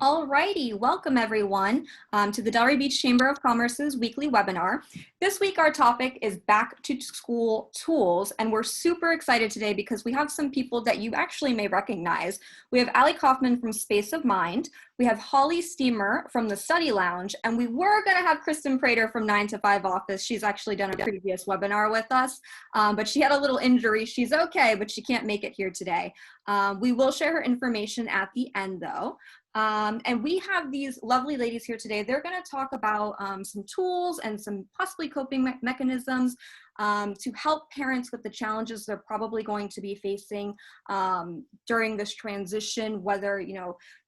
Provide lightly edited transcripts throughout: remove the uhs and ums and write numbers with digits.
Alrighty, welcome everyone to the Delray Beach Chamber of Commerce's weekly webinar. This week our topic is back to school tools, and we're super excited today because we have some people that you actually may recognize. We have Kaufman from Space of Mind, we have Holly Steamer from the Study Lounge, and we were going to have Kristen Prater from 9 to 5 Office. She's actually done a previous webinar with us, but she had a little injury. She's okay, but she can't make it here today. We will share her information at the end though. And we have these lovely ladies here today. They're going to talk about some tools and some possibly coping mechanisms to help parents with the challenges they're probably going to be facing during this transition, whether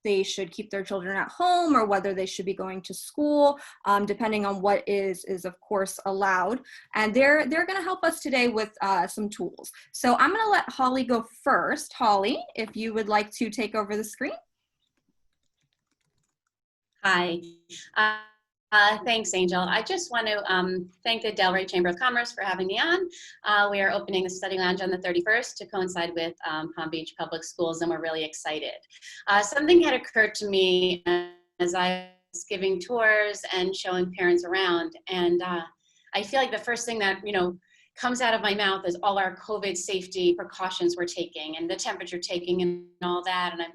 they should keep their children at home or whether they should be going to school, depending on what is of course allowed. And they're going to help us today with some tools. So I'm going to let Holly go first. Holly, if you would like to take over the screen. Hi, thanks Angel. I just want to thank the Delray Chamber of Commerce for having me on. We are opening the Study Lounge on the 31st to coincide with Palm Beach Public Schools, and we're really excited. Something had occurred to me as I was giving tours and showing parents around, and I feel like the first thing that comes out of my mouth is all our COVID safety precautions we're taking and the temperature taking and all that, and I'm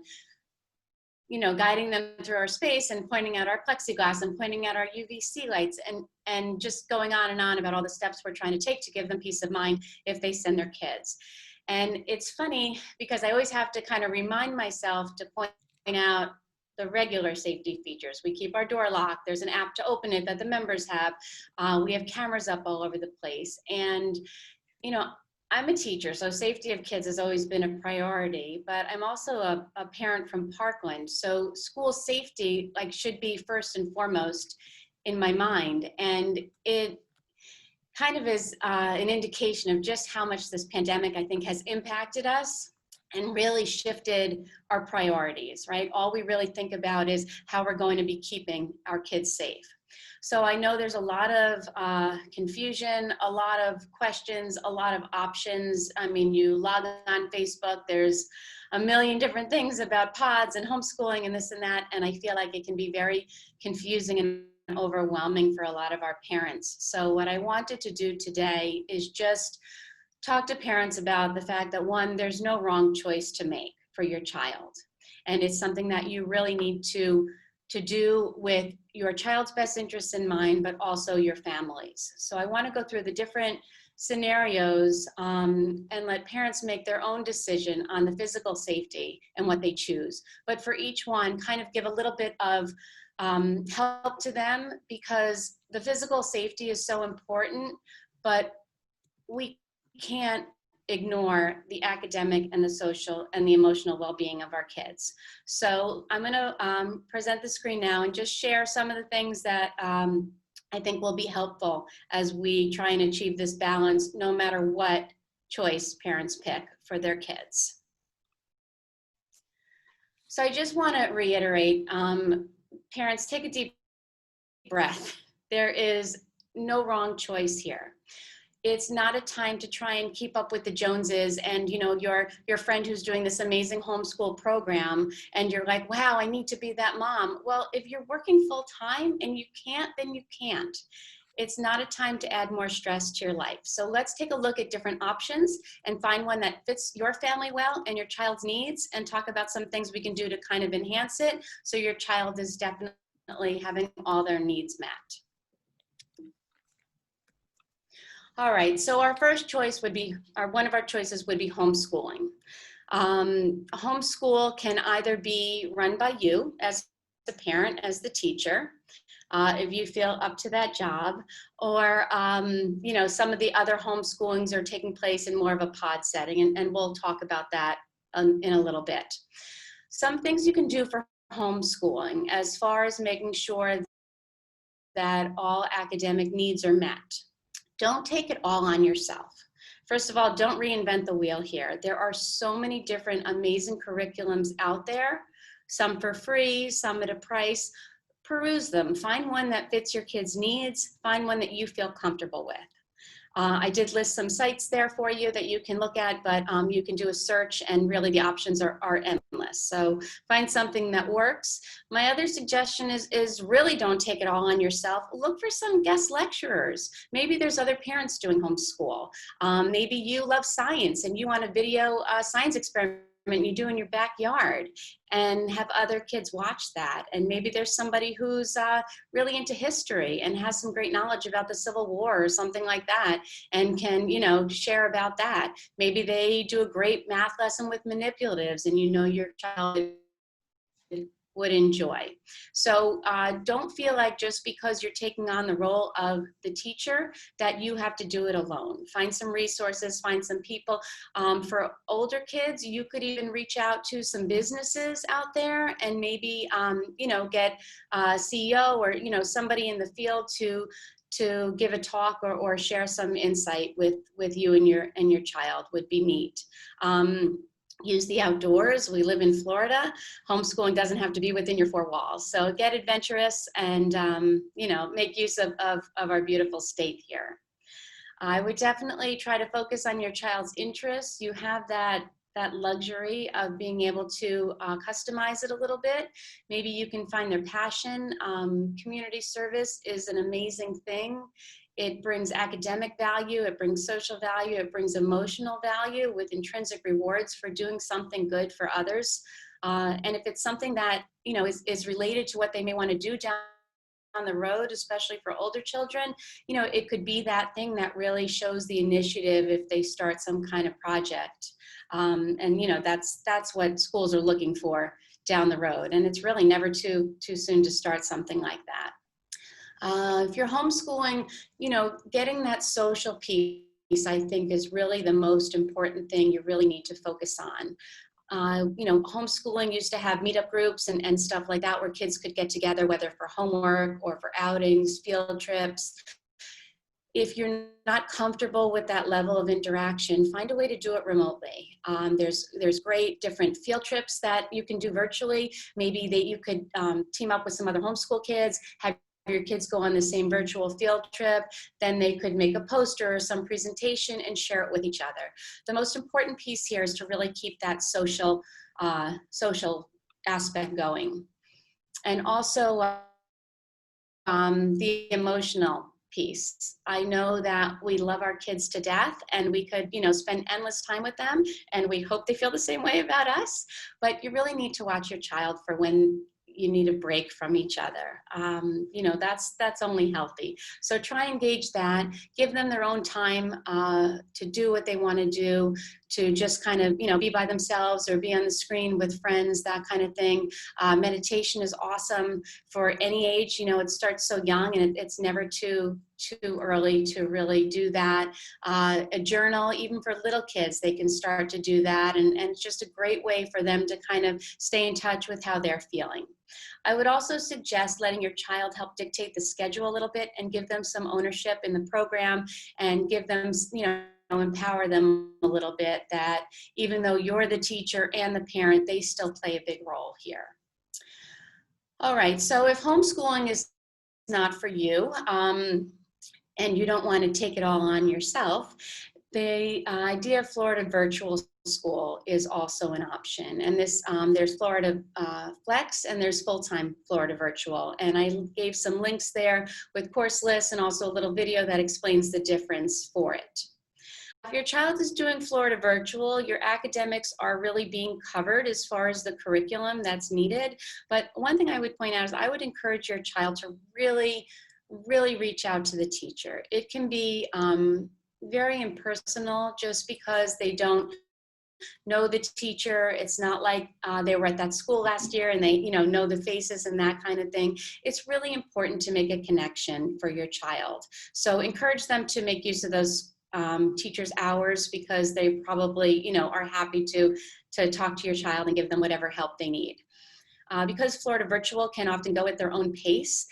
guiding them through our space and pointing out our plexiglass and pointing out our UVC lights and just going on and on about all the steps we're trying to take to give them peace of mind if they send their kids. And it's funny because I always have to kind of remind myself to point out the regular safety features. We keep our door locked. There's an app to open it that the members have. We have cameras up all over the place. And, I'm a teacher, so safety of kids has always been a priority, but I'm also a parent from Parkland. So school safety should be first and foremost in my mind. And it kind of is an indication of just how much this pandemic, I think, has impacted us and really shifted our priorities, right? All we really think about is how we're going to be keeping our kids safe. So I know there's a lot of confusion, a lot of questions, a lot of options. I mean, you log on Facebook, there's a million different things about pods and homeschooling and this and that, and I feel like it can be very confusing and overwhelming for a lot of our parents. So what I wanted to do today is just talk to parents about the fact that, one, there's no wrong choice to make for your child, and it's something that you really need to do with your child's best interests in mind, but also your family's. So I want to go through the different scenarios and let parents make their own decision on the physical safety and what they choose. But for each one, kind of give a little bit of help to them, because the physical safety is so important, but we can't ignore the academic and the social and the emotional well-being of our kids. So I'm going to present the screen now and just share some of the things that I think will be helpful as we try and achieve this balance, no matter what choice parents pick for their kids. So I just want to reiterate, parents, take a deep breath. There is no wrong choice here. It's not a time to try and keep up with the Joneses and your friend who's doing this amazing homeschool program, and you're like, wow, I need to be that mom. Well, if you're working full time and you can't, then you can't. It's not a time to add more stress to your life. So let's take a look at different options and find one that fits your family well and your child's needs, and talk about some things we can do to kind of enhance it so your child is definitely having all their needs met. All right, so our first choice would be, one of our choices would be homeschooling. Homeschool can either be run by you as the parent, as the teacher, if you feel up to that job, or some of the other homeschoolings are taking place in more of a pod setting, and we'll talk about that in a little bit. Some things you can do for homeschooling as far as making sure that all academic needs are met. Don't take it all on yourself. First of all, don't reinvent the wheel here. There are so many different amazing curriculums out there, some for free, some at a price. Peruse them. Find one that fits your kids' needs. Find one that you feel comfortable with. I did list some sites there for you that you can look at, but you can do a search and really the options are endless. So find something that works. My other suggestion is really don't take it all on yourself. Look for some guest lecturers. Maybe there's other parents doing homeschool. Maybe you love science and you want a video science experiment you do in your backyard and have other kids watch that. And maybe there's somebody who's really into history and has some great knowledge about the Civil War or something like that and can, share about that. Maybe they do a great math lesson with manipulatives and your child would enjoy. So don't feel like just because you're taking on the role of the teacher that you have to do it alone. Find some resources, find some people. For older kids, you could even reach out to some businesses out there and maybe, get a CEO or, somebody in the field to give a talk or share some insight with you and your child would be neat. Use the outdoors. We live in Florida. Homeschooling doesn't have to be within your four walls. So get adventurous and, make use of our beautiful state here. I would definitely try to focus on your child's interests. You have that luxury of being able to customize it a little bit. Maybe you can find their passion. Community service is an amazing thing. It brings academic value, it brings social value, it brings emotional value with intrinsic rewards for doing something good for others. And if it's something that, is related to what they may want to do down the road, especially for older children, it could be that thing that really shows the initiative if they start some kind of project. And that's what schools are looking for down the road. And it's really never too soon to start something like that. If you're homeschooling, getting that social piece, I think, is really the most important thing you really need to focus on. Homeschooling used to have meetup groups and stuff like that where kids could get together, whether for homework or for outings, field trips. If you're not comfortable with that level of interaction, find a way to do it remotely. There's great different field trips that you can do virtually. Maybe you could team up with some other homeschool kids, have your kids go on the same virtual field trip, then they could make a poster or some presentation and share it with each other. The most important piece here is to really keep that social aspect going. And also the emotional piece. I know that we love our kids to death and we could, spend endless time with them and we hope they feel the same way about us, but you really need to watch your child for when you need a break from each other. That's only healthy. So try and gauge that, give them their own time to do what they want to do, to just kind of, be by themselves or be on the screen with friends, that kind of thing. Meditation is awesome for any age. It starts so young and it's never too early to really do that. A journal, even for little kids, they can start to do that. And it's just a great way for them to kind of stay in touch with how they're feeling. I would also suggest letting your child help dictate the schedule a little bit and give them some ownership in the program and give them, empower them a little bit that even though you're the teacher and the parent, they still play a big role here. All right, so if homeschooling is not for you and you don't want to take it all on yourself, the idea of Florida Virtual School is also an option. And there's Florida Flex and there's full-time Florida Virtual. And I gave some links there with course lists and also a little video that explains the difference for it. If your child is doing Florida Virtual, your academics are really being covered as far as the curriculum that's needed. But one thing I would point out is I would encourage your child to really reach out to the teacher. It can be very impersonal just because they don't know the teacher. It's not like they were at that school last year and they know the faces and that kind of thing. It's really important to make a connection for your child. So encourage them to make use of those teachers' hours because they probably are happy to talk to your child and give them whatever help they need. Because Florida Virtual can often go at their own pace,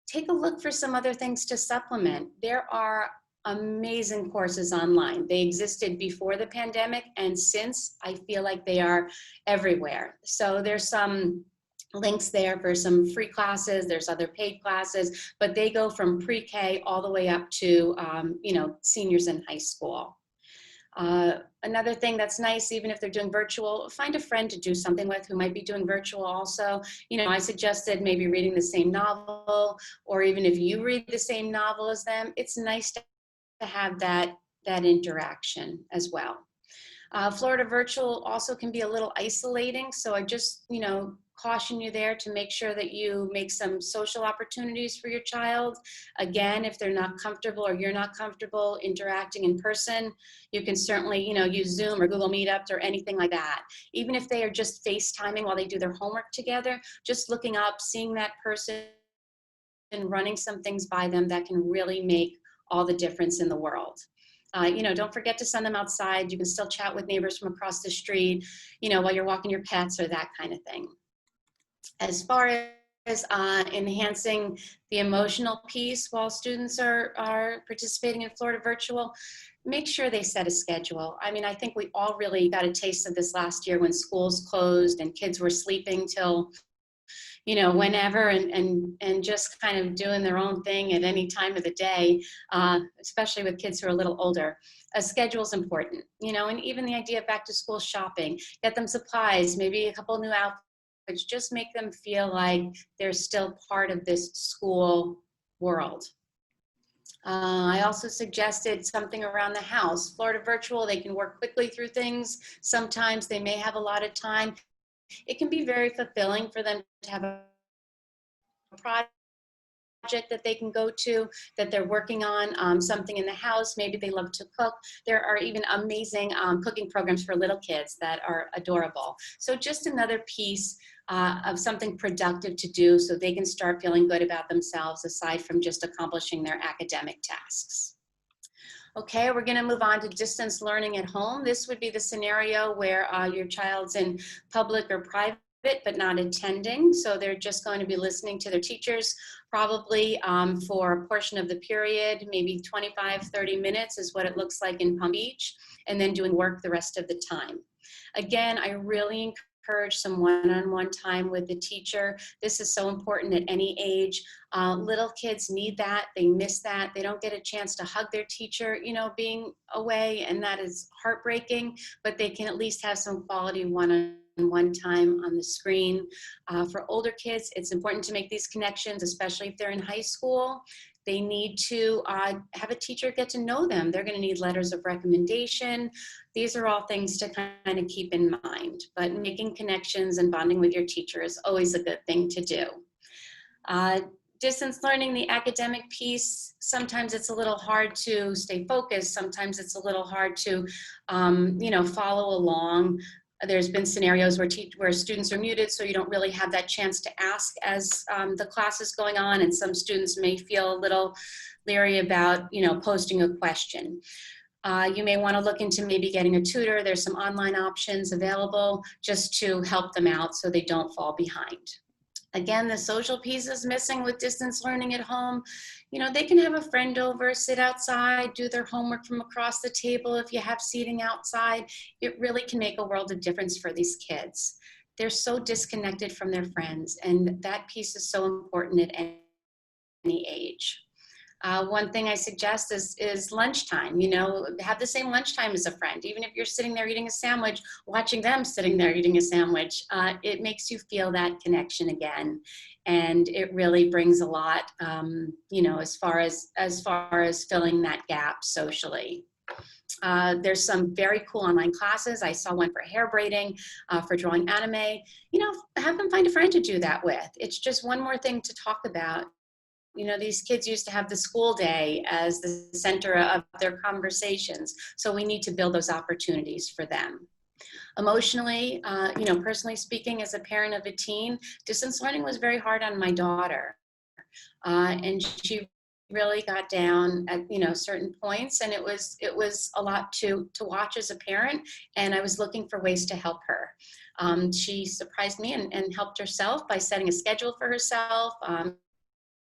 take a look for some other things to supplement. There are amazing courses online. They existed before the pandemic and since I feel like they are everywhere. So there's some links there for some free classes. There's other paid classes, but they go from pre-K all the way up to, seniors in high school. Another thing that's nice, even if they're doing virtual, find a friend to do something with who might be doing virtual also. I suggested maybe reading the same novel, or even if you read the same novel as them, it's nice to have that interaction as well. Florida virtual also can be a little isolating, so I just, caution you there to make sure that you make some social opportunities for your child. Again, if they're not comfortable or you're not comfortable interacting in person, you can certainly, use Zoom or Google Meetups or anything like that. Even if they are just FaceTiming while they do their homework together, just looking up, seeing that person and running some things by them, that can really make all the difference in the world. Don't forget to send them outside. You can still chat with neighbors from across the street, while you're walking your pets or that kind of thing. As far as enhancing the emotional piece while students are participating in Florida Virtual, make sure they set a schedule. I think we all really got a taste of this last year when schools closed and kids were sleeping till whenever, and just kind of doing their own thing at any time of the day, especially with kids who are a little older. A schedule is important, and even the idea of back to school shopping, get them supplies, maybe a couple new outfits, just make them feel like they're still part of this school world. I also suggested something around the house. Florida Virtual, they can work quickly through things. Sometimes they may have a lot of time. It can be very fulfilling for them to have a project that they can go to, that they're working on, something in the house. Maybe they love to cook. There are even amazing cooking programs for little kids that are adorable. So just another piece of something productive to do so they can start feeling good about themselves, aside from just accomplishing their academic tasks. Okay, we're going to move on to distance learning at home. This would be the scenario where your child's in public or private but not attending. So they're just going to be listening to their teachers probably for a portion of the period, maybe 25, 30 minutes is what it looks like in Palm Beach, and then doing work the rest of the time. Again, I really encourage some one-on-one time with the teacher. This is so important at any age. Little kids need that. They miss that. They don't get a chance to hug their teacher, being away, and that is heartbreaking, but they can at least have some quality one time on the screen. For older kids, it's important to make these connections, especially if they're in high school. They need to have a teacher get to know them. They're going to need letters of recommendation. These are all things to kind of keep in mind, but making connections and bonding with your teacher is always a good thing to do. Distance learning, the academic piece, sometimes it's a little hard to stay focused. Sometimes it's a little hard to, follow along. There's been scenarios where students are muted, so you don't really have that chance to ask as the class is going on, and some students may feel a little leery about, posting a question. You may want to look into maybe getting a tutor. There's some online options available just to help them out so they don't fall behind. Again, the social piece is missing with distance learning at home. They can have a friend over, sit outside, do their homework from across the table. If you have seating outside, it really can make a world of difference for these kids. They're so disconnected from their friends, and that piece is so important at any age. One thing I suggest is lunchtime. Have the same lunchtime as a friend. Even if you're sitting there eating a sandwich, watching them sitting there eating a sandwich, it makes you feel that connection again, and it really brings a lot, as far as filling that gap socially. There's some very cool online classes. I saw one for hair braiding, for drawing anime. Have them find a friend to do that with. It's just one more thing to talk about. These kids used to have the school day as the center of their conversations. So we need to build those opportunities for them. Emotionally, personally speaking, as a parent of a teen, distance learning was very hard on my daughter. And she really got down at, certain points, and it was a lot to watch as a parent, and I was looking for ways to help her. She surprised me and helped herself by setting a schedule for herself.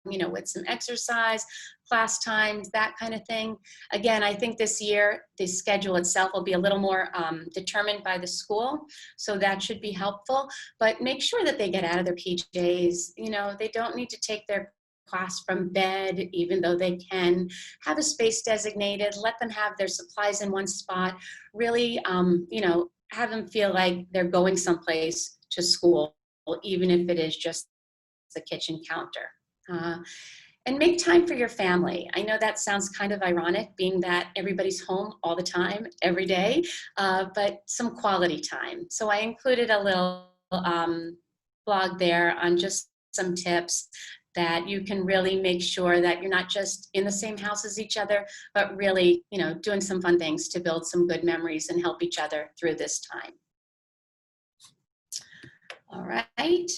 with some exercise, class times, that kind of thing. Again, I think this year the schedule itself will be a little more determined by the school, so that should be helpful. But make sure that they get out of their PJs. They don't need to take their class from bed, even though they can. Have a space designated, let them have their supplies in one spot, really, have them feel like they're going someplace to school, even if it is just the kitchen counter. And make time for your family. I know that sounds kind of ironic, being that everybody's home all the time, every day, but some quality time. So I included a little blog there on just some tips that you can really make sure that you're not just in the same house as each other, but really, doing some fun things to build some good memories and help each other through this time. All right.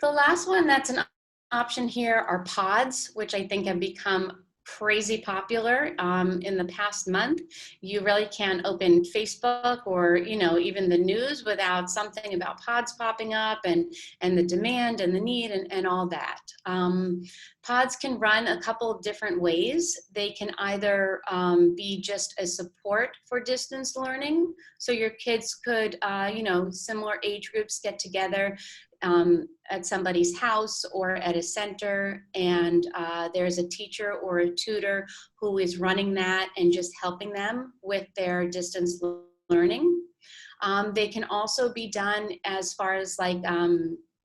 The last one that's an option here are pods, which I think have become crazy popular in the past month. You really can't open Facebook or even the news without something about pods popping up and the demand and the need and all that. Pods can run a couple of different ways. They can either be just a support for distance learning. So your kids could, similar age groups get together at somebody's house or at a center, and there's a teacher or a tutor who is running that and just helping them with their distance learning. They can also be done as far as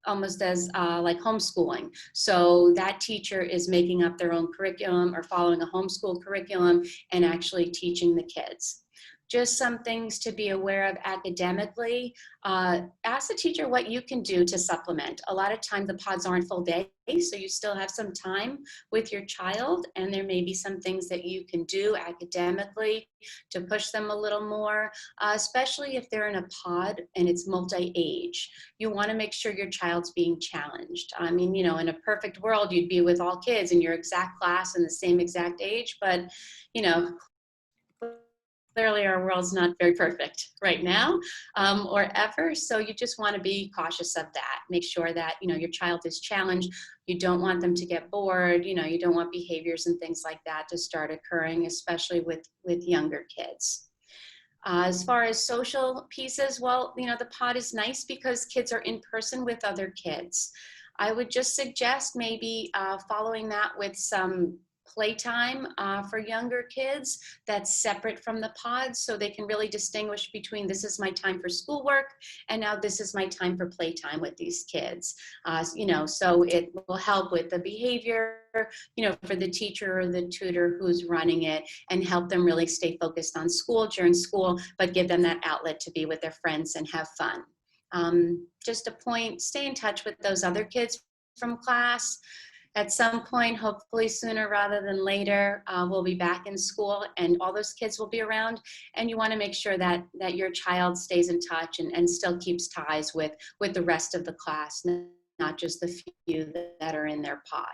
almost as like homeschooling. So that teacher is making up their own curriculum or following a homeschool curriculum and actually teaching the kids. Just some things to be aware of academically. Ask the teacher what you can do to supplement. A lot of times the pods aren't full day, so you still have some time with your child, and there may be some things that you can do academically to push them a little more, especially if they're in a pod and it's multi-age. You want to make sure your child's being challenged. I mean, in a perfect world, you'd be with all kids in your exact class and the same exact age, but, clearly our world's not very perfect right now or ever, so you just want to be cautious of that. Make sure that your child is challenged. You don't want them to get bored. You don't want behaviors and things like that to start occurring, especially with younger kids. As far as social pieces, well, the pod is nice because kids are in person with other kids. I would just suggest maybe following that with some playtime for younger kids that's separate from the pods, so they can really distinguish between this is my time for schoolwork and now this is my time for playtime with these kids. So it will help with the behavior, for the teacher or the tutor who's running it, and help them really stay focused on school during school, but give them that outlet to be with their friends and have fun. Just a point, stay in touch with those other kids from class. At some point, hopefully sooner rather than later, we'll be back in school and all those kids will be around, and you want to make sure that your child stays in touch and still keeps ties with the rest of the class, not just the few that are in their pod.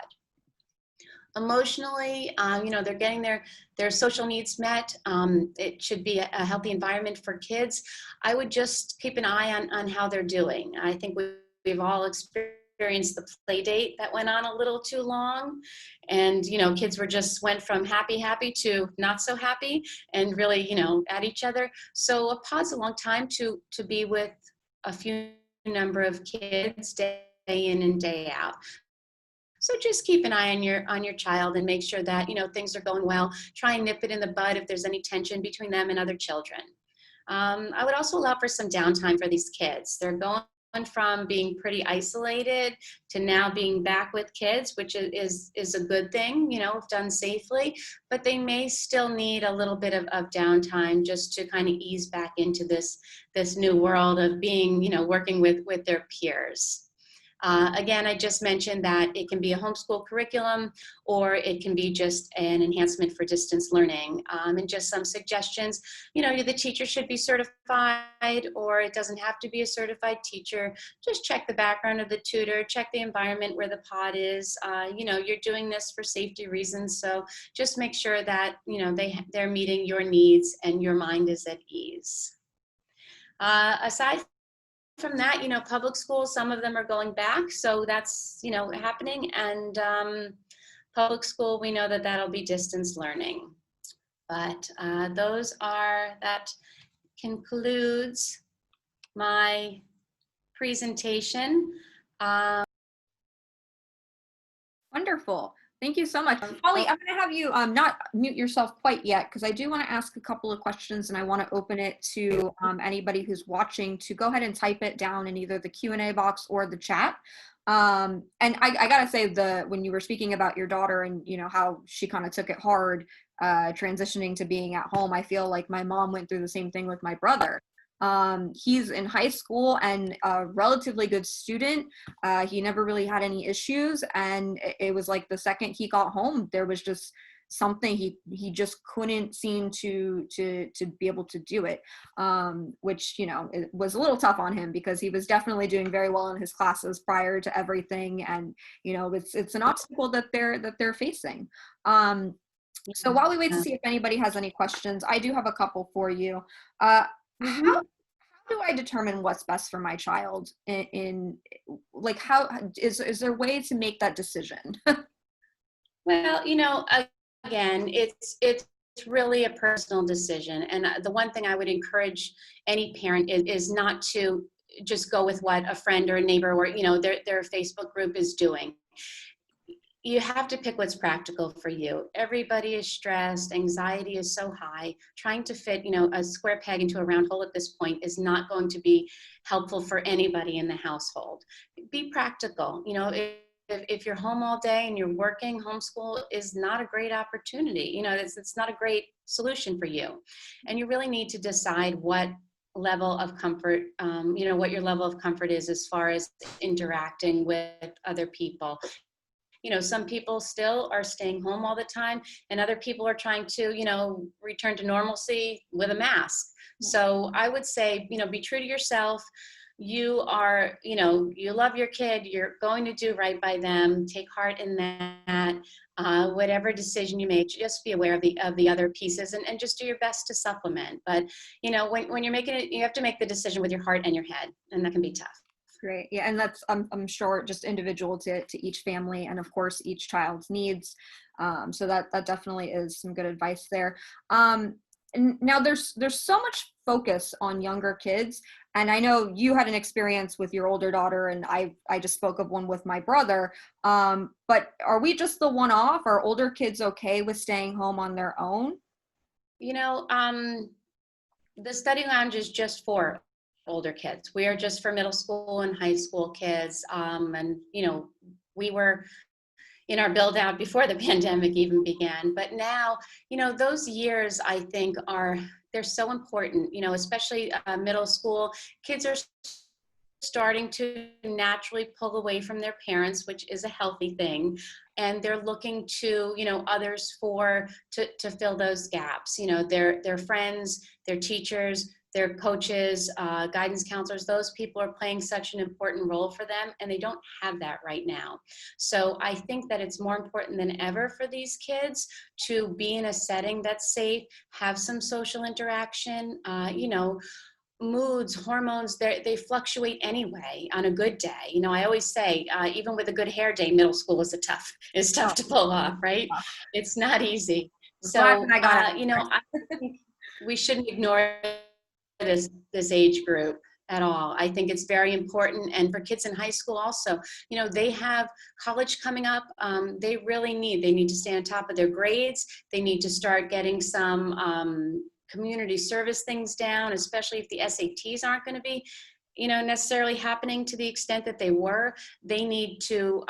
Emotionally, they're getting their social needs met. It should be a healthy environment for kids. I would just keep an eye on how they're doing. I think we've all experienced the play date that went on a little too long, and kids went from happy to not so happy, and really at each other. So a pod's a long time to be with a few number of kids day in and day out. So just keep an eye on your child and make sure that things are going well. Try and nip it in the bud if there's any tension between them and other children. I would also allow for some downtime for these kids. They're going from being pretty isolated to now being back with kids, which is a good thing, if done safely, but they may still need a little bit of downtime just to kind of ease back into this new world of being, working with their peers. Again, I just mentioned that it can be a homeschool curriculum, or it can be just an enhancement for distance learning. And just some suggestions, the teacher should be certified, or it doesn't have to be a certified teacher. Just check the background of the tutor, check the environment where the pod is. You're doing this for safety reasons, so just make sure that, they're meeting your needs and your mind is at ease. Aside from that, public schools, some of them are going back, so that's, happening. And public school, we know that that'll be distance learning. But that concludes my presentation. Wonderful. Thank you so much. Holly, I'm going to have you not mute yourself quite yet, because I do want to ask a couple of questions, and I want to open it to anybody who's watching to go ahead and type it down in either the Q&A box or the chat. And I got to say, when you were speaking about your daughter and, how she kind of took it hard transitioning to being at home, I feel like my mom went through the same thing with my brother. He's in high school and a relatively good student. He never really had any issues, and it was like the second he got home, there was just something he just couldn't seem to be able to do it, which it was a little tough on him, because he was definitely doing very well in his classes prior to everything, and it's an obstacle that they're facing. So while we wait to see if anybody has any questions, I do have a couple for you. How do I determine what's best for my child in like, how is there a way to make that decision? Well, again, it's really a personal decision. And the one thing I would encourage any parent is not to just go with what a friend or a neighbor or, their Facebook group is doing. You have to pick what's practical for you. Everybody is stressed. Anxiety is so high. Trying to fit, a square peg into a round hole at this point is not going to be helpful for anybody in the household. Be practical. If you're home all day and you're working, homeschool is not a great opportunity. It's not a great solution for you. And you really need to decide what level of comfort, what your level of comfort is as far as interacting with other people. Some people still are staying home all the time, and other people are trying to, return to normalcy with a mask. So I would say, be true to yourself. You are, you love your kid, you're going to do right by them, take heart in that. Whatever decision you make, just be aware of the other pieces, and just do your best to supplement. But, when you're making it, you have to make the decision with your heart and your head, and that can be tough. Great. Yeah. And that's, I'm sure, just individual to each family, and of course each child's needs. So that definitely is some good advice there. And now there's so much focus on younger kids. And I know you had an experience with your older daughter, and I just spoke of one with my brother. But are we just the one-off? Are older kids okay with staying home on their own? The study lounge is just for older kids. We are just for middle school and high school kids. And, we were in our build out before the pandemic even began. But now, those years, I think, they're so important, especially middle school. Kids are starting to naturally pull away from their parents, which is a healthy thing. And they're looking to, others to fill those gaps, their friends, their teachers, their coaches, guidance counselors. Those people are playing such an important role for them, and they don't have that right now. So I think that it's more important than ever for these kids to be in a setting that's safe, have some social interaction, moods, hormones, they fluctuate anyway on a good day. I always say, even with a good hair day, middle school is tough to pull off, right? It's not easy. So, I think we shouldn't ignore this age group at all. I think it's very important. And for kids in high school also, they have college coming up. They need to stay on top of their grades. They need to start getting some community service things down, especially if the SATs aren't going to be necessarily happening to the extent that they were. They need to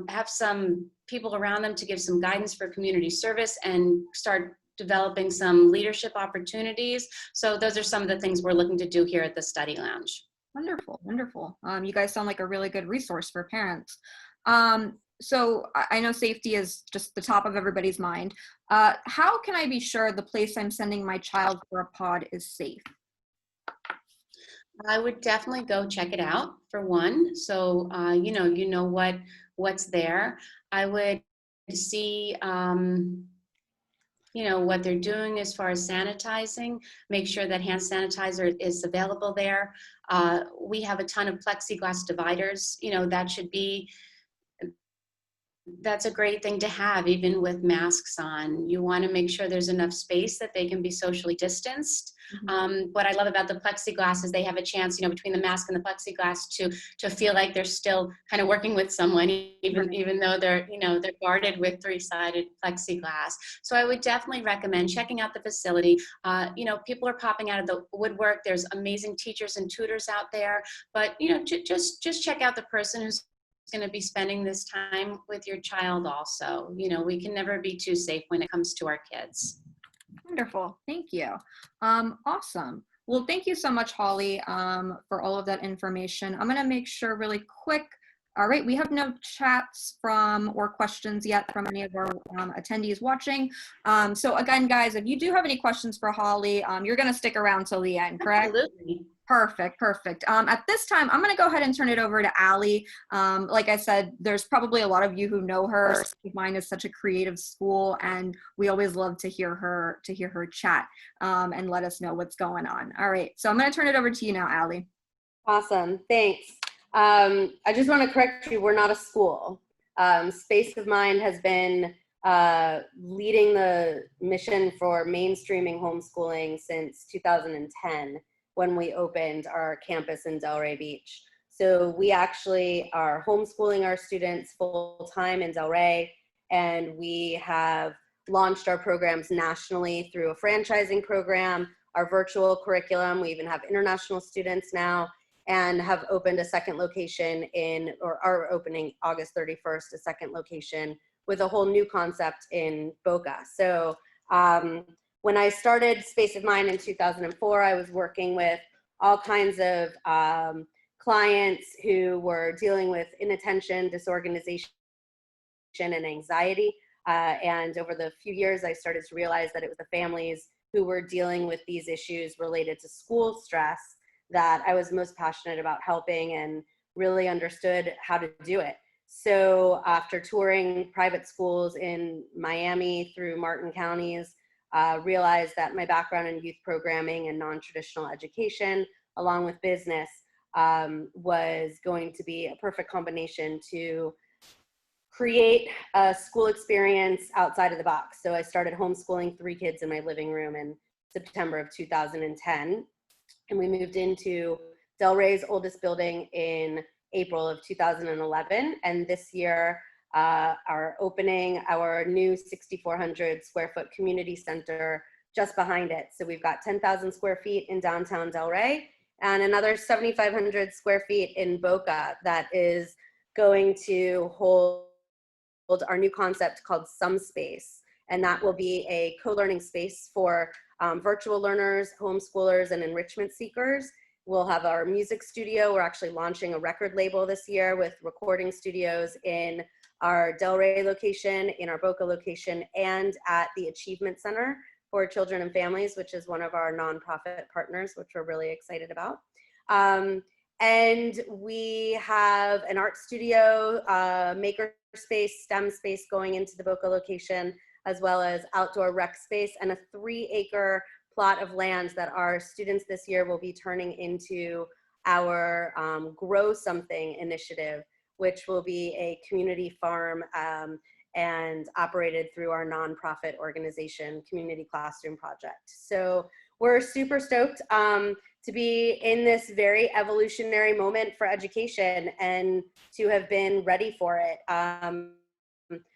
have some people around them to give some guidance for community service and start developing some leadership opportunities. So those are some of the things we're looking to do here at the Study Lounge. Wonderful, wonderful. You guys sound like a really good resource for parents. So I know safety is just the top of everybody's mind. How can I be sure the place I'm sending my child for a pod is safe? I would definitely go check it out, for one. So, you know what's there. I would see, what they're doing as far as sanitizing, make sure that hand sanitizer is available there. We have a ton of plexiglass dividers, that's a great thing to have, even with masks on. You want to make sure there's enough space that they can be socially distanced. What I love about the plexiglass is they have a chance, between the mask and the plexiglass to feel like they're still kind of working with someone, even though they're guarded with three-sided plexiglass. So I would definitely recommend checking out the facility. People are popping out of the woodwork. There's amazing teachers and tutors out there, but just check out the person who's going to be spending this time with your child also. We can never be too safe when it comes to our kids. Wonderful. Thank you. Awesome. Well, thank you so much, Holly, for all of that information. I'm going to make sure really quick. All right, we have no chats or questions yet from any of our attendees watching. So again, guys, if you do have any questions for Holly, you're going to stick around till the end, correct? Absolutely. Perfect. At this time, I'm going to go ahead and turn it over to Allie. Like I said, there's probably a lot of you who know her. Space of Mind is such a creative school, and we always love to hear her chat and let us know what's going on. All right, so I'm going to turn it over to you now, Allie. Awesome. Thanks. I just want to correct you. We're not a school. Space of Mind has been leading the mission for mainstreaming homeschooling since 2010. When we opened our campus in Delray Beach. So we actually are homeschooling our students full-time in Delray, and we have launched our programs nationally through a franchising program, our virtual curriculum. We even have international students now, and have opened a second location are opening August 31st, a second location with a whole new concept in Boca. So when I started Space of Mind in 2004, I was working with all kinds of clients who were dealing with inattention, disorganization, and anxiety. And over the few years, I started to realize that it was the families who were dealing with these issues related to school stress that I was most passionate about helping and really understood how to do it. So after touring private schools in Miami through Martin counties, realized that my background in youth programming and non-traditional education, along with business, was going to be a perfect combination to create a school experience outside of the box. So I started homeschooling 3 kids in my living room in September of 2010. And we moved into Delray's oldest building in April of 2011. And this year, are opening our new 6,400 square foot community center just behind it. So we've got 10,000 square feet in downtown Delray and another 7,500 square feet in Boca that is going to hold our new concept called Some Space. And that will be a co-learning space for virtual learners, homeschoolers, and enrichment seekers. We'll have our music studio. We're actually launching a record label this year with recording studios in our Delray location, in our Boca location, and at the Achievement Center for Children and Families, which is one of our nonprofit partners, which we're really excited about. And we have an art studio, maker space, STEM space going into the Boca location, as well as outdoor rec space and a 3-acre plot of land that our students this year will be turning into our Grow Something initiative, which will be a community farm and operated through our nonprofit organization, Community Classroom Project. So we're super stoked to be in this very evolutionary moment for education and to have been ready for it.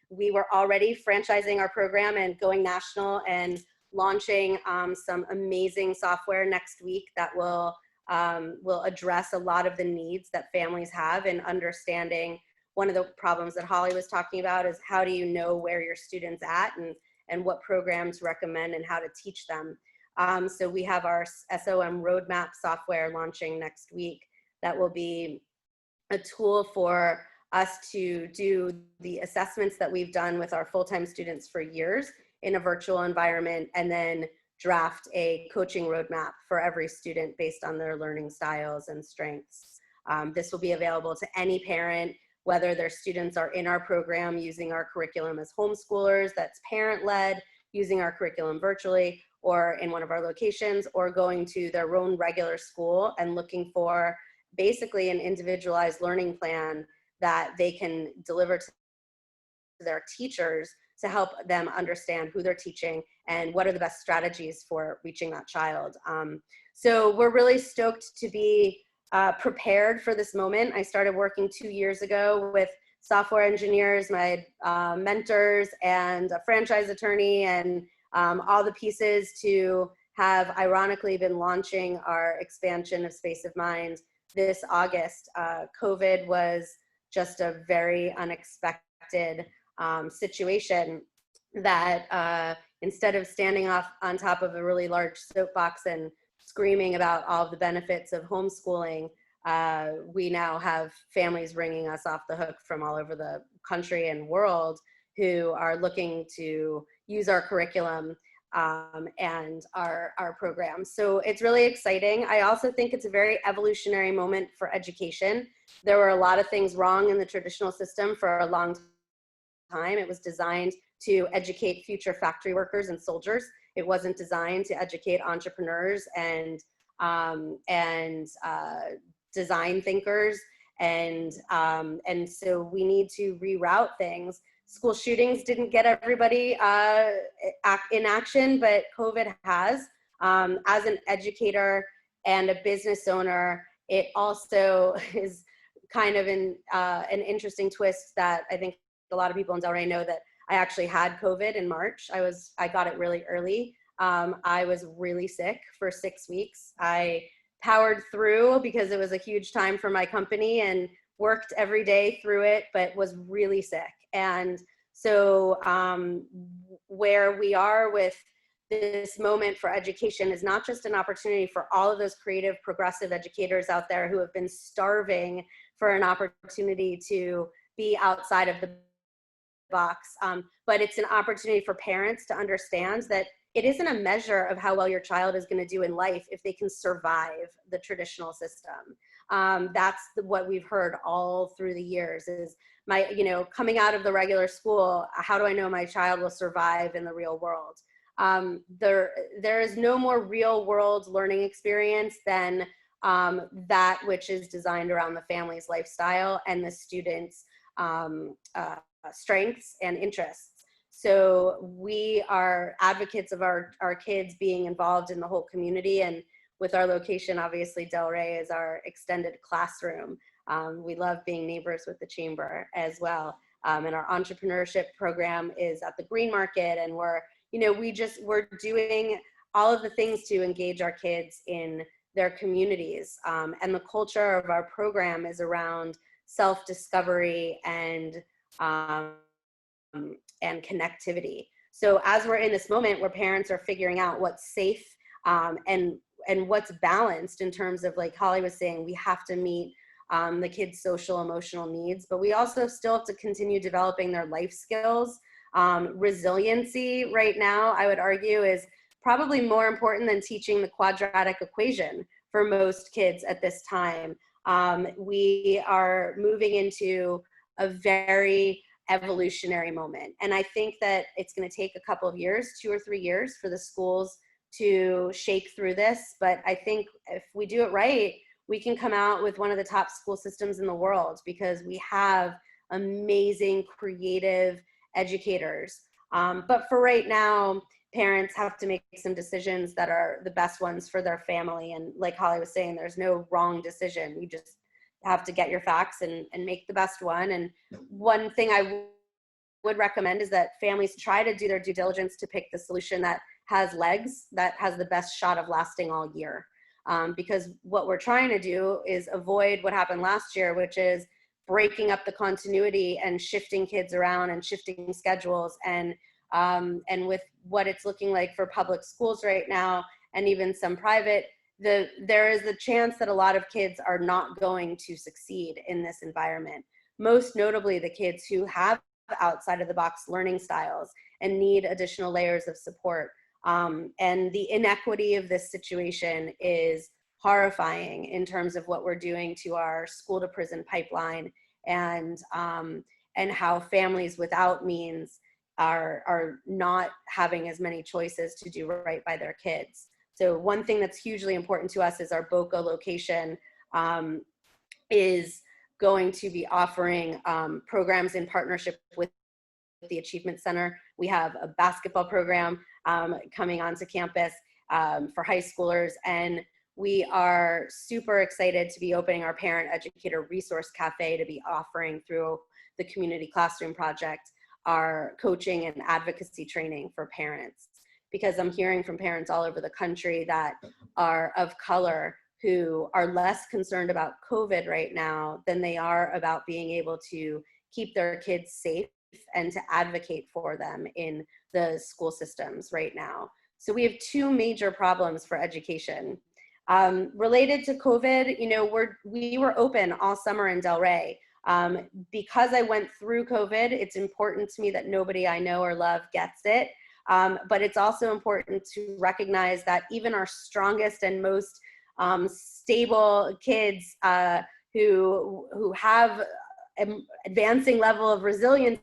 We were already franchising our program and going national and launching some amazing software next week that will address a lot of the needs that families have in understanding. One of the problems that Holly was talking about is how do you know where your student's at and what programs recommend and how to teach them. So we have our SOM roadmap software launching next week that will be a tool for us to do the assessments that we've done with our full-time students for years in a virtual environment, and then draft a coaching roadmap for every student based on their learning styles and strengths. This will be available to any parent, whether their students are in our program using our curriculum as homeschoolers, that's parent-led, using our curriculum virtually or in one of our locations, or going to their own regular school and looking for basically an individualized learning plan that they can deliver to their teachers to help them understand who they're teaching and what are the best strategies for reaching that child. So we're really stoked to be prepared for this moment. I started working 2 years ago with software engineers, my mentors, and a franchise attorney, and all the pieces to have ironically been launching our expansion of Space of Mind this August. COVID was just a very unexpected situation that instead of standing off on top of a really large soapbox and screaming about all of the benefits of homeschooling, we now have families ringing us off the hook from all over the country and world who are looking to use our curriculum and our programs. So it's really exciting. I also think it's a very evolutionary moment for education. There were a lot of things wrong in the traditional system for a long time. It was designed to educate future factory workers and soldiers. It wasn't designed to educate entrepreneurs and design thinkers. And so we need to reroute things. School shootings didn't get everybody in action, but COVID has. As an educator and a business owner, it also is kind of an interesting twist that I think a lot of people in Delray know, that I actually had COVID in March. I got it really early. I was really sick for 6 weeks. I powered through because it was a huge time for my company and worked every day through it, but was really sick. And so where we are with this moment for education is not just an opportunity for all of those creative, progressive educators out there who have been starving for an opportunity to be outside of the box, but it's an opportunity for parents to understand that it isn't a measure of how well your child is going to do in life if they can survive the traditional system. That's what we've heard all through the years is coming out of the regular school, how do I know my child will survive in the real world? There is no more real world learning experience than that which is designed around the family's lifestyle and the students' strengths and interests. So we are advocates of our kids being involved in the whole community, and with our location, obviously Delray is our extended classroom. We love being neighbors with the chamber as well. And our entrepreneurship program is at the Green Market, and we're doing all of the things to engage our kids in their communities. And the culture of our program is around self-discovery and connectivity. So as we're in this moment where parents are figuring out what's safe and what's balanced in terms of, like Holly was saying, we have to meet the kids' social emotional needs, but we also still have to continue developing their life skills. Resiliency right now, I would argue, is probably more important than teaching the quadratic equation for most kids at this time. We are moving into a very evolutionary moment. And I think that it's going to take a couple of years, 2 or 3 years, for the schools to shake through this. But I think if we do it right, we can come out with one of the top school systems in the world, because we have amazing, creative educators. But for right now, parents have to make some decisions that are the best ones for their family. And like Holly was saying, there's no wrong decision. You just have to get your facts and make the best one. And one thing I would recommend is that families try to do their due diligence to pick the solution that has legs, that has the best shot of lasting all year. Because what we're trying to do is avoid what happened last year, which is breaking up the continuity and shifting kids around and shifting schedules. And with what it's looking like for public schools right now, and even some private, there is a chance that a lot of kids are not going to succeed in this environment. Most notably, the kids who have outside of the box learning styles and need additional layers of support. And the inequity of this situation is horrifying in terms of what we're doing to our school to prison pipeline, and how families without means are not having as many choices to do right by their kids. So one thing that's hugely important to us is our Boca location is going to be offering programs in partnership with the Achievement Center. We have a basketball program coming onto campus for high schoolers, and we are super excited to be opening our Parent Educator Resource Cafe to be offering through the Community Classroom Project our coaching and advocacy training for parents. Because I'm hearing from parents all over the country that are of color who are less concerned about COVID right now than they are about being able to keep their kids safe and to advocate for them in the school systems right now. So we have two major problems for education. Related to COVID, you know, we were open all summer in Delray. Because I went through COVID, it's important to me that nobody I know or love gets it. But it's also important to recognize that even our strongest and most stable kids who have an advancing level of resiliency,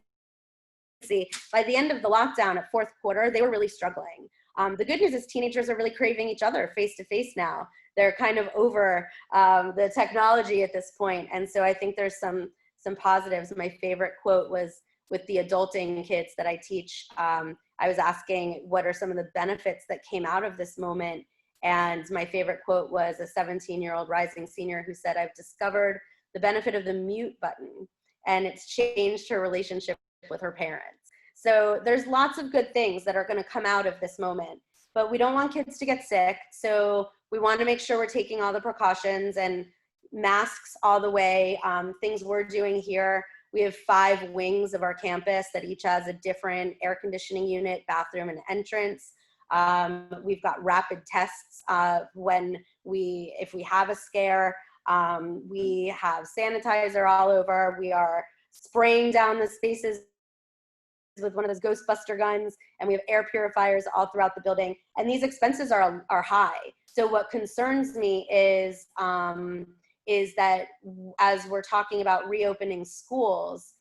by the end of the lockdown at fourth quarter, they were really struggling. The good news is teenagers are really craving each other face to face now. They're kind of over the technology at this point. And so I think there's some positives. My favorite quote was with the adulting kids that I teach. I was asking what are some of the benefits that came out of this moment. And my favorite quote was a 17-year-old rising senior who said, "I've discovered the benefit of the mute button, and it's changed her relationship with her parents." So there's lots of good things that are going to come out of this moment, but we don't want kids to get sick. So we want to make sure we're taking all the precautions and masks all the way. Things we're doing here, we have 5 wings of our campus that each has a different air conditioning unit, bathroom, and entrance. We've got rapid tests if we have a scare. We have sanitizer all over. We are spraying down the spaces with one of those Ghostbuster guns, and we have air purifiers all throughout the building. And these expenses are high. So what concerns me is that as we're talking about reopening schools,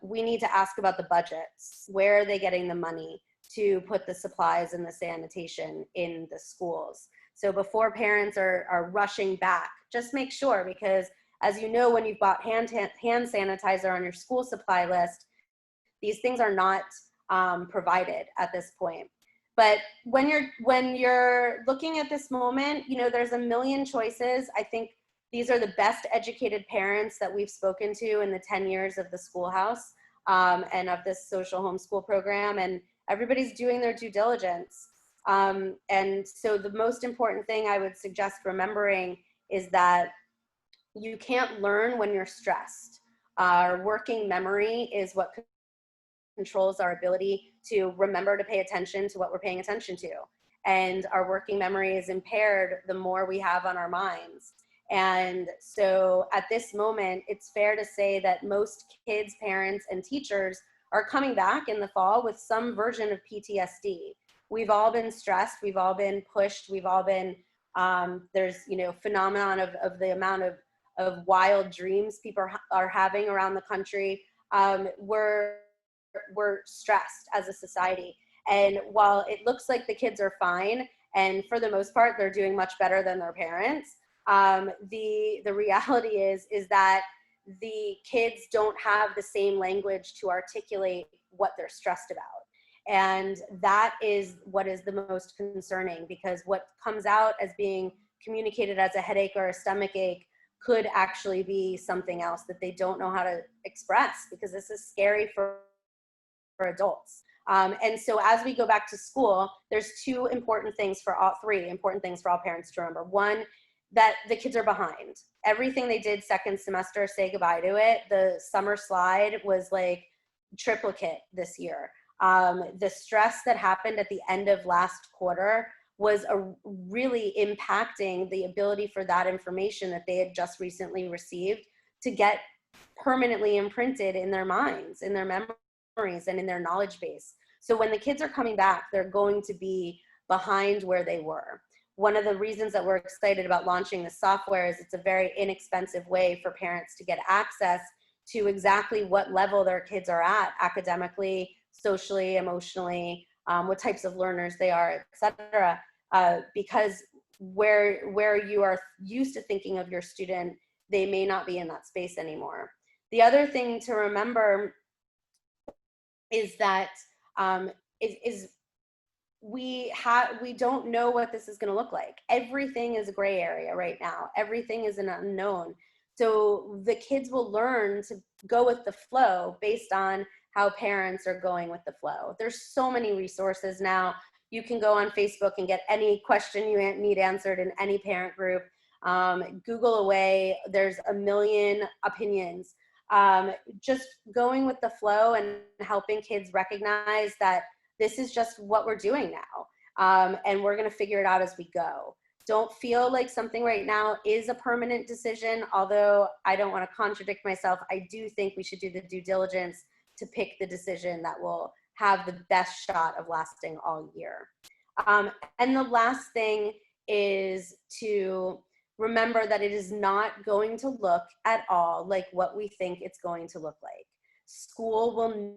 we need to ask about the budgets. Where are they getting the money to put the supplies and the sanitation in the schools? So before parents are rushing back, just make sure, because as you know, when you've bought hand sanitizer on your school supply list, these things are not provided at this point. But when you're looking at this moment, you know, there's a million choices. I think these are the best educated parents that we've spoken to in the 10 years of the schoolhouse and of this social homeschool program, and everybody's doing their due diligence. And so the most important thing I would suggest remembering is that you can't learn when you're stressed. Our working memory is what controls our ability to remember to pay attention to what we're paying attention to. And our working memory is impaired the more we have on our minds. And so at this moment, it's fair to say that most kids, parents, and teachers are coming back in the fall with some version of PTSD. We've all been stressed, we've all been pushed, we've all been, there's, you know, phenomenon of the amount of wild dreams people are having around the country. We're stressed as a society. And while it looks like the kids are fine, and for the most part, they're doing much better than their parents, the reality is that the kids don't have the same language to articulate what they're stressed about. And that is what is the most concerning, because what comes out as being communicated as a headache or a stomach ache could actually be something else that they don't know how to express, because this is scary for adults. And so as we go back to school, there's three important things for all parents to remember. One, that the kids are behind. Everything they did second semester, say goodbye to it. The summer slide was like triplicate this year. The stress that happened at the end of last quarter was really impacting the ability for that information that they had just recently received to get permanently imprinted in their minds, in their memories, and in their knowledge base. So when the kids are coming back, they're going to be behind where they were. One of the reasons that we're excited about launching the software is it's a very inexpensive way for parents to get access to exactly what level their kids are at academically, socially, emotionally, what types of learners they are, etc. Because where you are used to thinking of your student, they may not be in that space anymore. The other thing to remember is that we don't know what this is going to look like. Everything is a gray area right now. Everything is an unknown. So the kids will learn to go with the flow based on how parents are going with the flow. There's so many resources now. You can go on Facebook and get any question you need answered in any parent group. Google away, there's a million opinions. Just going with the flow and helping kids recognize that this is just what we're doing now. And we're gonna figure it out as we go. Don't feel like something right now is a permanent decision, although I don't wanna contradict myself. I do think we should do the due diligence to pick the decision that will have the best shot of lasting all year. And the last thing is to remember that it is not going to look at all like what we think it's going to look like. School will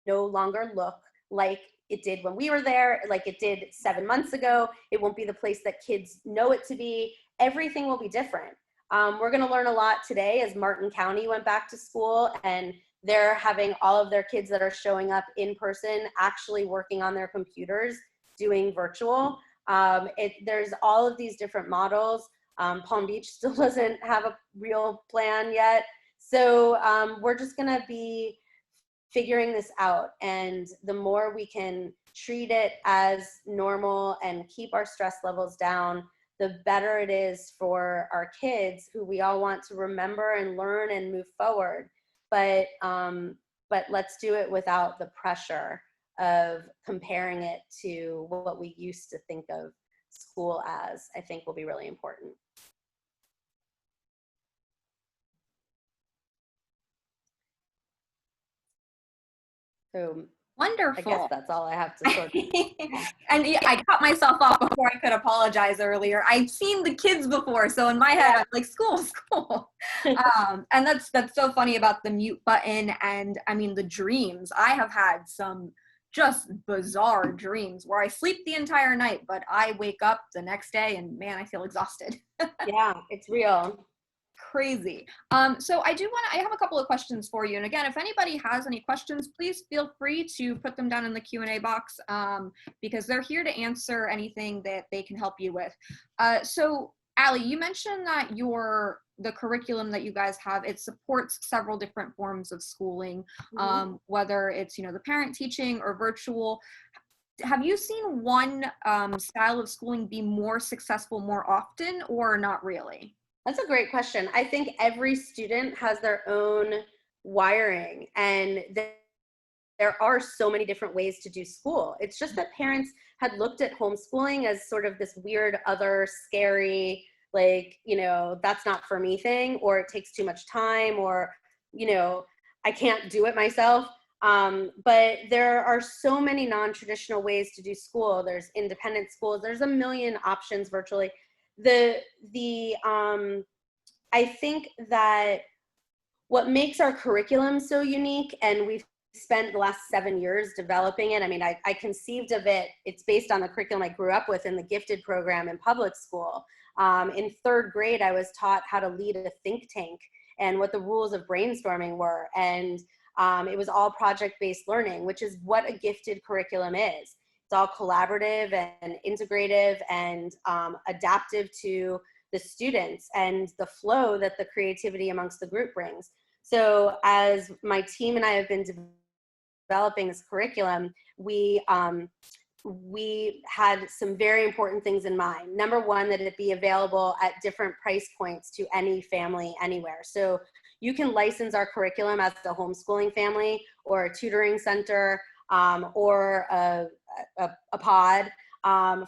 no longer look like it did when we were there, like it did 7 months ago. It won't be the place that kids know it to be. Everything will be different. We're gonna learn a lot today as Martin County went back to school, and they're having all of their kids that are showing up in person actually working on their computers, doing virtual. There's all of these different models. Palm Beach still doesn't have a real plan yet. So we're just gonna be figuring this out, and the more we can treat it as normal and keep our stress levels down, the better it is for our kids, who we all want to remember and learn and move forward. But let's do it without the pressure of comparing it to what we used to think of school as. I think will be really important. So Wonderful. I guess that's all I have to sort of. And yeah, I cut myself off before I could apologize earlier. I've seen the kids before, so in my head, I'm like, school. And that's so funny about the mute button, and I mean the dreams. I have had some just bizarre dreams where I sleep the entire night, but I wake up the next day and man, I feel exhausted. Yeah, it's real. Crazy. So I have a couple of questions for you. And again, if anybody has any questions, please feel free to put them down in the Q&A box, because they're here to answer anything that they can help you with. So Allie, you mentioned that the curriculum that you guys have, it supports several different forms of schooling, whether it's, the parent teaching or virtual. Have you seen one style of schooling be more successful more often, or not really? That's a great question. I think every student has their own wiring, and there are so many different ways to do school. It's just that parents had looked at homeschooling as sort of this weird, other, scary, like, that's not for me thing, or it takes too much time, or, I can't do it myself. But there are so many non-traditional ways to do school. There's independent schools. There's a million options virtually. I think that what makes our curriculum so unique, and we've spent the last 7 years developing it. I mean, I conceived of it. It's based on the curriculum I grew up with in the gifted program in public school. In 3rd grade, I was taught how to lead a think tank and what the rules of brainstorming were. And it was all project-based learning, which is what a gifted curriculum is. It's all collaborative and integrative and adaptive to the students and the flow that the creativity amongst the group brings. So as my team and I have been developing this curriculum, we had some very important things in mind. Number one, that it be available at different price points to any family anywhere. So you can license our curriculum as a homeschooling family or a tutoring center, or a pod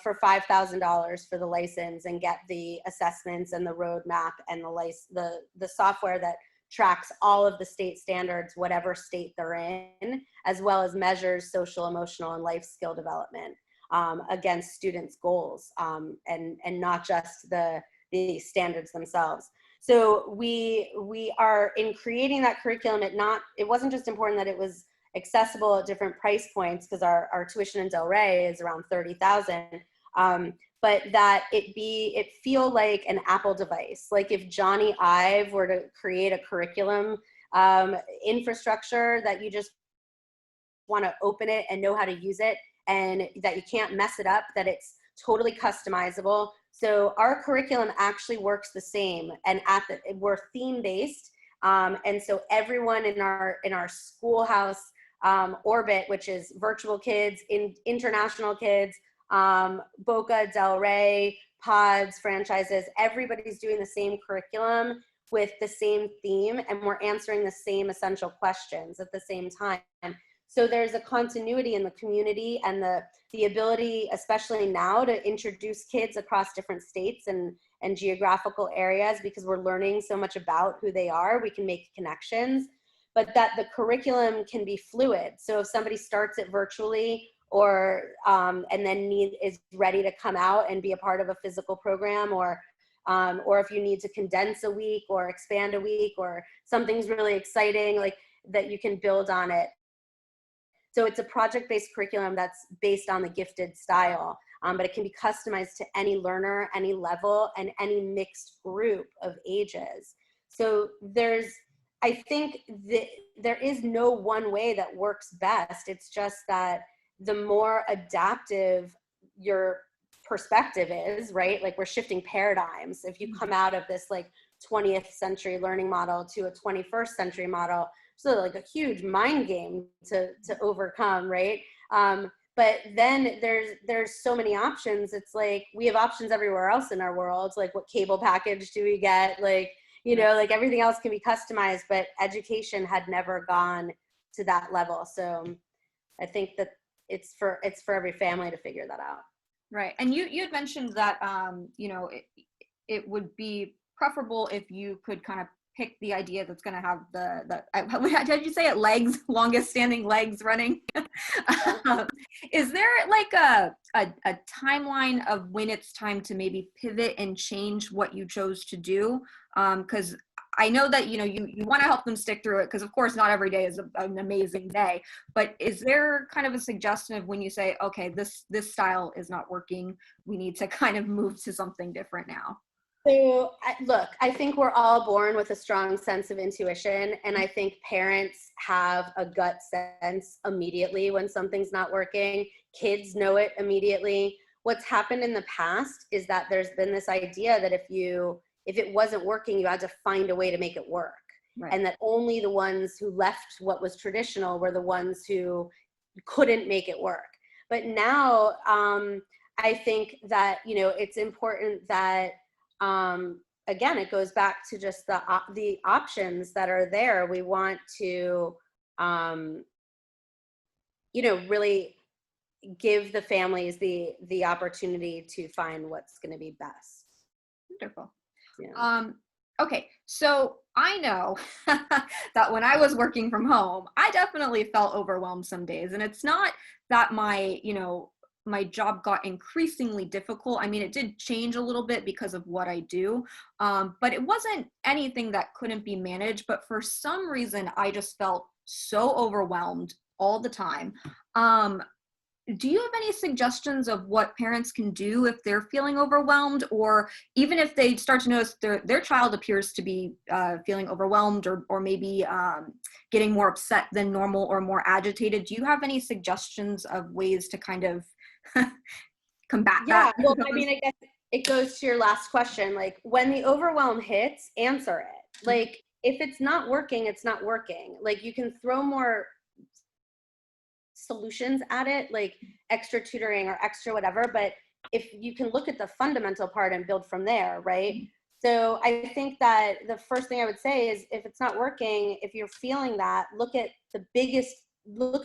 for $5,000 for the license, and get the assessments and the roadmap and the software that tracks all of the state standards, whatever state they're in, as well as measures social, emotional, and life skill development against students' goals, and not just the standards themselves. So we are, in creating that curriculum, it wasn't just important that it was accessible at different price points, because our tuition in Del Rey is around $30,000. But that it feel like an Apple device. Like if Johnny Ive were to create a curriculum infrastructure that you just want to open it and know how to use it, and that you can't mess it up, that it's totally customizable. So our curriculum actually works the same, and we're theme based. And so everyone in our schoolhouse orbit, which is virtual kids, international kids, Boca, Del Rey, pods, franchises, everybody's doing the same curriculum with the same theme, and we're answering the same essential questions at the same time. So there's a continuity in the community, and the ability, especially now, to introduce kids across different states and geographical areas, because we're learning so much about who they are. We can make connections, but that the curriculum can be fluid. So if somebody starts it virtually, or and then is ready to come out and be a part of a physical program, or if you need to condense a week or expand a week, or something's really exciting, like that, you can build on it. So it's a project-based curriculum that's based on the gifted style, but it can be customized to any learner, any level, and any mixed group of ages. So I think there is no one way that works best. It's just that the more adaptive your perspective is, right? Like we're shifting paradigms. If you come out of this like 20th century learning model to a 21st century model, so like a huge mind game to overcome, right? But then there's so many options. It's like we have options everywhere else in our world. Like what cable package do we get? Like, you know, like everything else can be customized, but education had never gone to that level. So I think that it's for every family to figure that out. Right. And you had mentioned that, you know, it would be preferable if you could kind of pick the idea that's going to have did you say it, legs, longest standing legs running? Is there like a timeline of when it's time to maybe pivot and change what you chose to do? Because I know that, you know, you want to help them stick through it, because of course not every day is an amazing day, but is there kind of a suggestion of when you say, okay, this style is not working, we need to kind of move to something different now? So look, I think we're all born with a strong sense of intuition, and I think parents have a gut sense immediately when something's not working. Kids know it immediately. What's happened in the past is that there's been this idea that if it wasn't working, you had to find a way to make it work. Right. And that only the ones who left what was traditional were the ones who couldn't make it work. But now I think that, you know, it's important that again, it goes back to just the options that are there. We want to, you know, really give the families the opportunity to find what's going to be best. Wonderful. Yeah. Okay, so I know that when I was working from home, I definitely felt overwhelmed some days, and it's not that my job got increasingly difficult. I mean, it did change a little bit because of what I do, but it wasn't anything that couldn't be managed. But for some reason, I just felt so overwhelmed all the time. Do you have any suggestions of what parents can do if they're feeling overwhelmed, or even if they start to notice their child appears to be feeling overwhelmed, or maybe getting more upset than normal or more agitated? Do you have any suggestions of ways to kind of combat that? Yeah, well, I mean, I guess it goes to your last question. Like, when the overwhelm hits, answer it. Like, if it's not working, it's not working. Like, you can throw more solutions at it, like extra tutoring or extra whatever, but if you can look at the fundamental part and build from there, right? So I think that the first thing I would say is, if it's not working, if you're feeling that, look at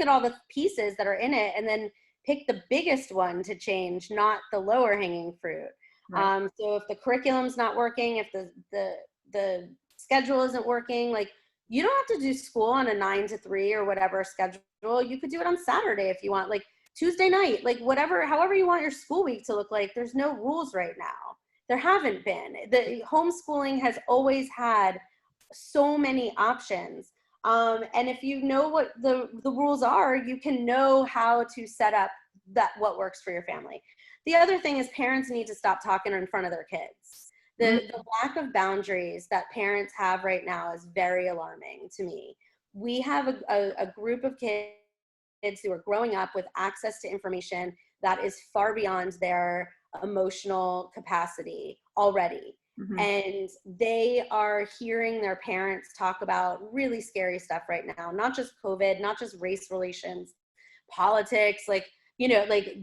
all the pieces that are in it, and then pick the biggest one to change, not the lower hanging fruit. Right. So if the curriculum's not working, if the schedule isn't working, like, you don't have to do school on a 9 to 3 or whatever schedule. You could do it on Saturday if you want, like Tuesday night, like however you want your school week to look like. There's no rules right now. There haven't been. The homeschooling has always had so many options. And if you know what the rules are, you can know how to set up what works for your family. The other thing is parents need to stop talking in front of their kids. The lack of boundaries that parents have right now is very alarming to me. We have a group of kids who are growing up with access to information that is far beyond their emotional capacity already. Mm-hmm. And they are hearing their parents talk about really scary stuff right now, not just COVID, not just race relations, politics, like, like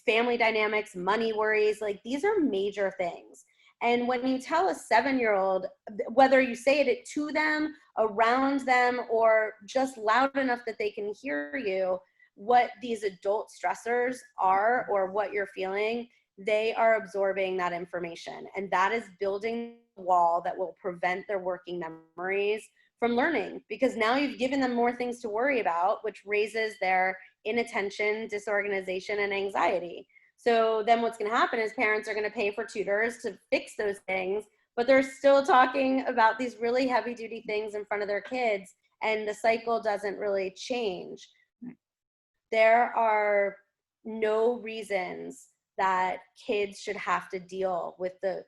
family dynamics, money worries, like these are major things. And when you tell a 7-year-old, whether you say it to them, around them, or just loud enough that they can hear you, what these adult stressors are or what you're feeling, they are absorbing that information. And that is building a wall that will prevent their working memories from learning, because now you've given them more things to worry about, which raises their inattention, disorganization, and anxiety. So then what's going to happen is parents are going to pay for tutors to fix those things, but they're still talking about these really heavy duty things in front of their kids, and the cycle doesn't really change. There are no reasons that kids should have to deal with the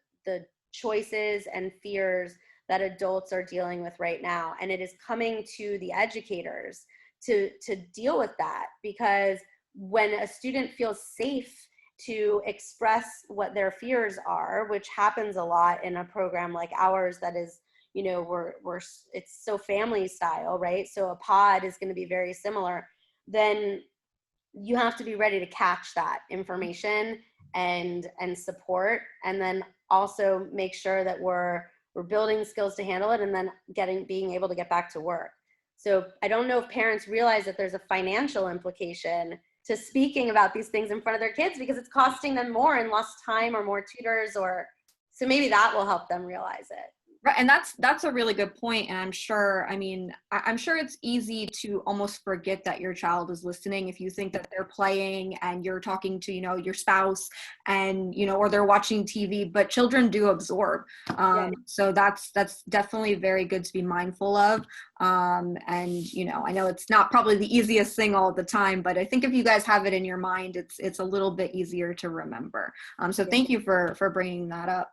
choices and fears that adults are dealing with right now. And it is coming to the educators to deal with that, because when a student feels safe to express what their fears are, which happens a lot in a program like ours that is, it's so family style, right? So a pod is going to be very similar. Then you have to be ready to catch that information and support, and then also make sure that we're building skills to handle it, and then being able to get back to work. So I don't know if parents realize that there's a financial implication to speaking about these things in front of their kids, because it's costing them more in lost time or more tutors, so maybe that will help them realize it. Right, and that's a really good point. And I'm sure it's easy to almost forget that your child is listening if you think that they're playing and you're talking to, your spouse, and, or they're watching TV, but children do absorb. So that's definitely very good to be mindful of. And, I know it's not probably the easiest thing all the time, but I think if you guys have it in your mind, it's a little bit easier to remember. So thank you for bringing that up.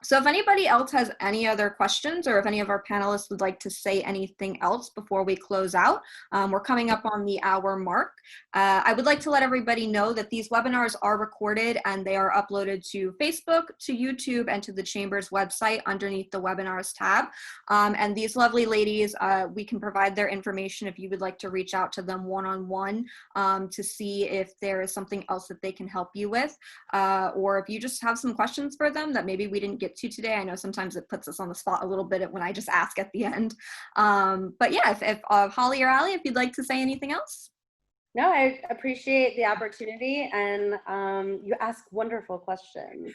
So if anybody else has any other questions, or if any of our panelists would like to say anything else before we close out, we're coming up on the hour mark. I would like to let everybody know that these webinars are recorded and they are uploaded to Facebook, to YouTube, and to the Chamber's website underneath the webinars tab. And these lovely ladies, we can provide their information if you would like to reach out to them one-on-one to see if there is something else that they can help you with, or if you just have some questions for them that maybe we didn't get to today. I know sometimes it puts us on the spot a little bit when I just ask at the end. But yeah, if Holly or Ali, if you'd like to say anything else. No, I appreciate the opportunity, and you ask wonderful questions.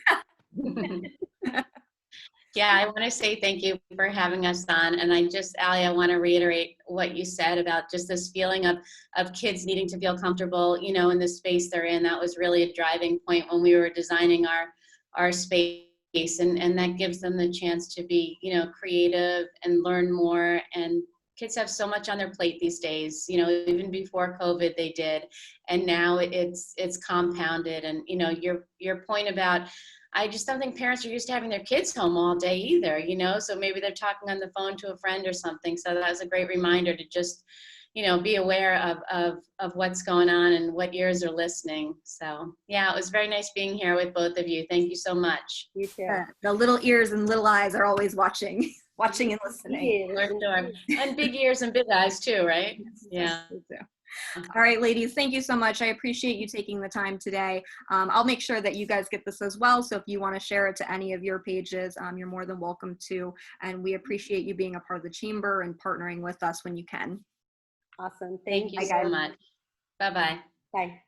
Yeah, I want to say thank you for having us on. And Ali, I want to reiterate what you said about just this feeling of kids needing to feel comfortable, in the space they're in. That was really a driving point when we were designing our space. And that gives them the chance to be, creative and learn more. And kids have so much on their plate these days, even before COVID they did. And now it's compounded. And, your point about, I just don't think parents are used to having their kids home all day either, so maybe they're talking on the phone to a friend or something. So that was a great reminder to just, be aware of what's going on and what ears are listening. So yeah, it was very nice being here with both of you. Thank you so much. You too. The little ears and little eyes are always watching and listening. For sure. And big ears and big eyes too, right? Yeah. All right, ladies, thank you so much. I appreciate you taking the time today. I'll make sure that you guys get this as well. So if you want to share it to any of your pages, you're more than welcome to. And we appreciate you being a part of the Chamber and partnering with us when you can. Awesome. Thank you so much. Bye-bye. Bye.